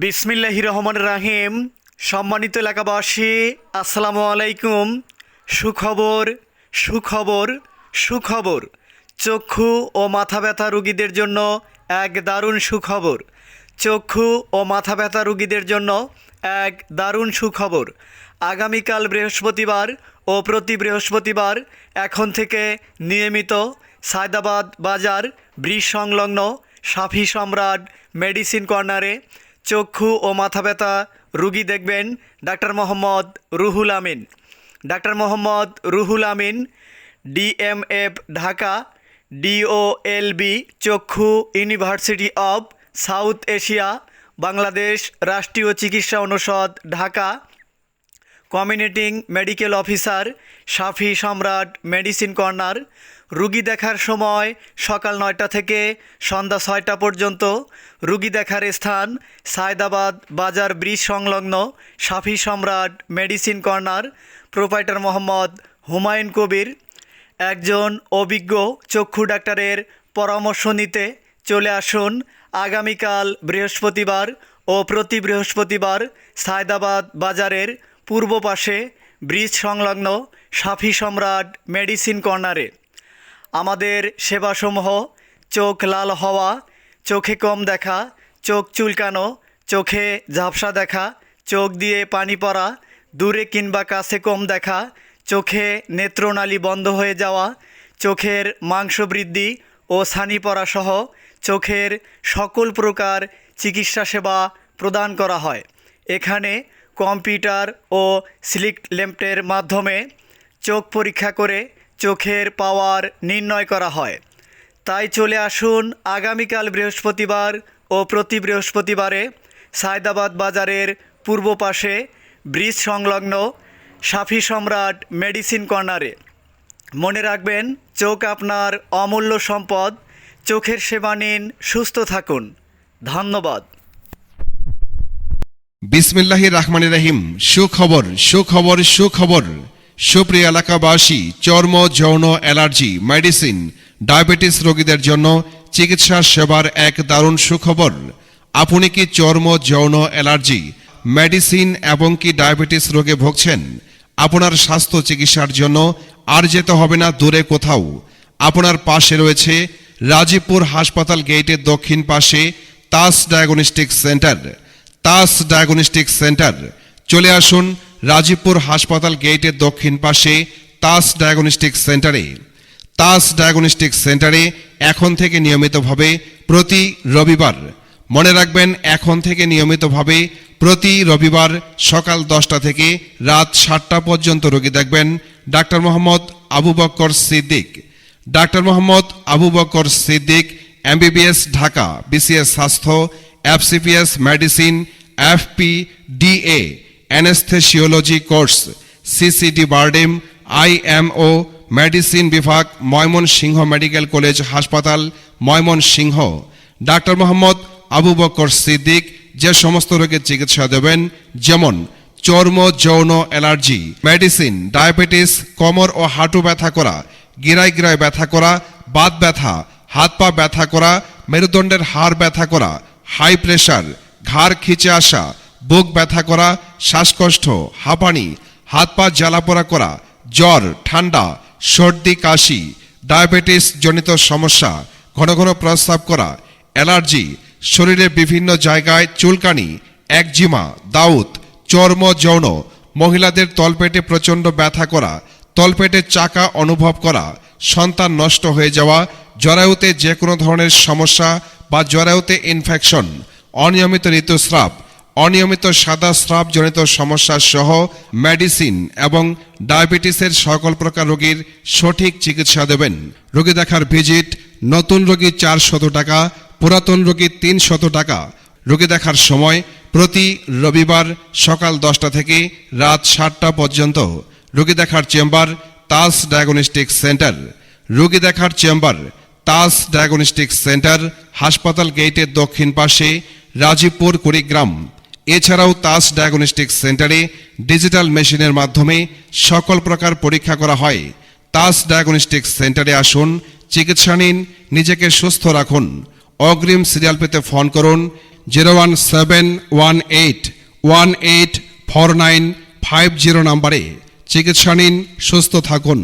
বিসমিল্লাহির রহমানির রহিম। সম্মানিত এলাকাবাসী, আসসালামু আলাইকুম। সুখবর সুখবর সুখবর। চক্ষু ও মাথা ব্যথা রোগীদের জন্য এক দারুণ সুখবর। চক্ষু ও মাথা ব্যথা রোগীদের জন্য এক দারুণ সুখবর। আগামীকাল বৃহস্পতিবার ও প্রতি বৃহস্পতিবার এখন থেকে নিয়মিত সায়দাবাদ বাজার ব্রিজ সংলগ্ন শাফি সম্রাট মেডিসিন কর্নারে চক্ষু ও মাথা ব্যথা রুগী দেখবেন doctor Mohammad Ruhul Amin. Doctor Mohammad Ruhul Amin, DMF Dhaka, ডিওএলবি চক্ষু, university of south Asia, Bangladesh রাষ্ট্রীয় চিকিৎসা অনুষদ ঢাকা, কমিউনিটিং মেডিকেল অফিসার শাফি সম্রাট মেডিসিন কর্নার। রুগী দেখার সময় সকাল 9টা থেকে সন্ধ্যা 6টা পর্যন্ত। রুগী দেখার স্থান সায়দাবাদ বাজার ব্রিজ সংলগ্ন Shafi Samrat medicine corner. Proprietor Mohammad Humayun Kabir. একজন অভিজ্ঞ চক্ষু ডাক্তারের পরামর্শ নিতে চলে আসুন আগামীকাল বৃহস্পতিবার ও প্রতি বৃহস্পতিবার সায়দাবাদ বাজারের পূর্ব পাশে ব্রিজ সংলগ্ন শাফি সম্রাট মেডিসিন কর্নারে। আমাদের সেবাসমূহ: চোখ লাল হওয়া, চোখে কম দেখা, চোখ চুলকানো, চোখে ঝাপসা দেখা, চোখ দিয়ে পানি পড়া, দূরে কিংবা কাছে কম দেখা, চোখে নেত্রনালী বন্ধ হয়ে যাওয়া, চোখের মাংস বৃদ্ধি ও ছানি পড়া সহ চোখের সকল প্রকার চিকিৎসা সেবা প্রদান করা হয়। এখানে কম্পিউটার ও স্লিট ল্যাম্পের মাধ্যমে চোখ পরীক্ষা করে চোখের পাওয়ার নির্ণয় করা হয়। তাই চলে আসুন আগামীকাল বৃহস্পতিবার ও প্রতি বৃহস্পতিবারে সায়দাবাদ বাজারের পূর্ব পাশে ব্রিজ সংলগ্ন শাফি সম্রাট মেডিসিন কর্নারে। মনে রাখবেন, চোখ আপনার অমূল্য সম্পদ। চোখের সেবা নিন, সুস্থ থাকুন। ধন্যবাদ। বিসমিল্লাহির রহমানির রহিম। সুখবর সুখবর সুখবর। সুপ্রিয় এলাকাবাসী, চর্ম যৌন অ্যালার্জি মেডিসিন ডায়াবেটিস রোগীদের জন্য চিকিৎসা সেবার এক দারুণ সুখবর। আপনি কি চর্ম যৌন অ্যালার্জি মেডিসিন এবং কি ডায়াবেটিস রোগে ভুগছেন? আপনার স্বাস্থ্য চিকিৎসার জন্য আর যেতে হবে না দূরে কোথাও। আপনার পাশে রয়েছে রাজীবপুর হাসপাতাল গেটের দক্ষিণ পাশে তাস ডায়াগনস্টিক সেন্টার। তাস ডায়াগনস্টিক সেন্টার। চলে আসুন রাজীবপুর হাসপাতাল গেটের দক্ষিণ পাশে তাস ডায়াগনস্টিক সেন্টারে। তাস ডায়াগনস্টিক সেন্টারে এখন থেকে নিয়মিতভাবে প্রতি রবিবার, মনে রাখবেন, এখন থেকে নিয়মিতভাবে প্রতি রবিবার সকাল 10টা থেকে রাত 7টা পর্যন্ত রোগী দেখবেন doctor Mohammad Abu Bakar Siddique. Doctor Mohammad Abu Bakar Siddique, MBBS Dhaka, BCS স্বাস্থ্য, FCPS medicine, FPDA anaesthesiology course, CCD BIRDEM, IMO medicine বিভাগ, ময়মনসিংহ মেডিকেল কলেজ হাসপাতাল, ময়মনসিংহ। ডাক্তার মোহাম্মদ আবু বকর সিদ্দিক যে সমস্ত রোগের চিকিৎসা দেবেন, যেমন চর্ম যৌন অ্যালার্জি মেডিসিন, ডায়াবেটিস, কোমর ও হাঁটু ব্যথা করা, গিরায় গিরায় ব্যথা করা, বাত ব্যথা, হাত পা ব্যথা করা, মেরুদণ্ডের হাড় ব্যথা করা, হাই প্রেশার, ঘাড় খিচে আসা, বুক ব্যথা করা, শ্বাসকষ্ট, হাঁপানি, হাত পা জ্বালাপোড়া করা, জ্বর, ঠান্ডা, সর্দি, কাশি, ডায়াবেটিস জনিত সমস্যা, ঘন ঘন প্রস্রাব করা, অ্যালার্জি, শরীরের বিভিন্ন জায়গায় চুলকানি, একজিমা, দাউত, চর্ম যৌন, মহিলাদের তলপেটে প্রচণ্ড ব্যথা করা, তলপেটে চাকা অনুভব করা, সন্তান নষ্ট হয়ে যাওয়া, জরায়ুতে যে কোনো ধরনের সমস্যা বা জরায়ুতে ইনফেকশন, অনিয়মিত ঋতুস্রাব, অনিয়মিত সাদা স্রাব জনিত সমস্যা সহ মেডিসিন এবং ডায়াবেটিসের সকল প্রকার রোগীর সঠিক চিকিৎসা দেবেন। রোগী দেখার ভিজিট নতুন রোগী 400 টাকা, পুরাতন রোগী 300 টাকা। রোগী দেখার সময় প্রতি রবিবার সকাল 10টা থেকে রাত 7টা পর্যন্ত। রোগী দেখার চেম্বার তাস ডায়াগনস্টিক সেন্টার। রোগী দেখার চেম্বার তাস ডায়াগনস্টিক সেন্টার, হাসপাতাল গেটের দক্ষিণ পাশে, রাজীবপুর, কুড়িগ্রাম। এছাড়াও তাস ডায়াগনস্টিক সেন্টারে ডিজিটাল মেশিনের মাধ্যমে সকল প্রকার পরীক্ষা করা হয়। তাস ডায়াগনস্টিক সেন্টারে আসুন, চিকিৎসা নিন, নিজেকে সুস্থ রাখুন। অগ্রিম সিরিয়াল পেতে ফোন করুন 01718184950 নম্বরে চিকিৎসা নিন, সুস্থ থাকুন।